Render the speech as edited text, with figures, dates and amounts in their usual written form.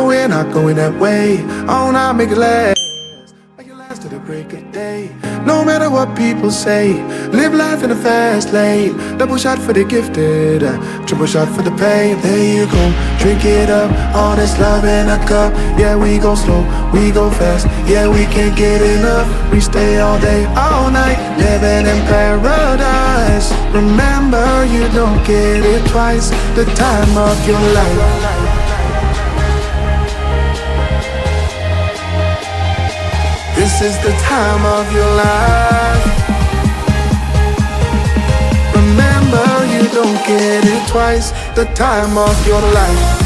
we're not going that way. Oh, now make it last. Make it last to the break of day. No matter what people say, live life in the fast lane. Double shot for the gifted, triple shot for the pain. There you go, drink it up. All this love in a cup. Yeah, we go slow, we go fast. Yeah, we can't get enough. We stay all day, all night, living in paradise. Remember, you don't get it twice. The time of your life. This is the time of your life. Remember, you don't get it twice. The time of your life.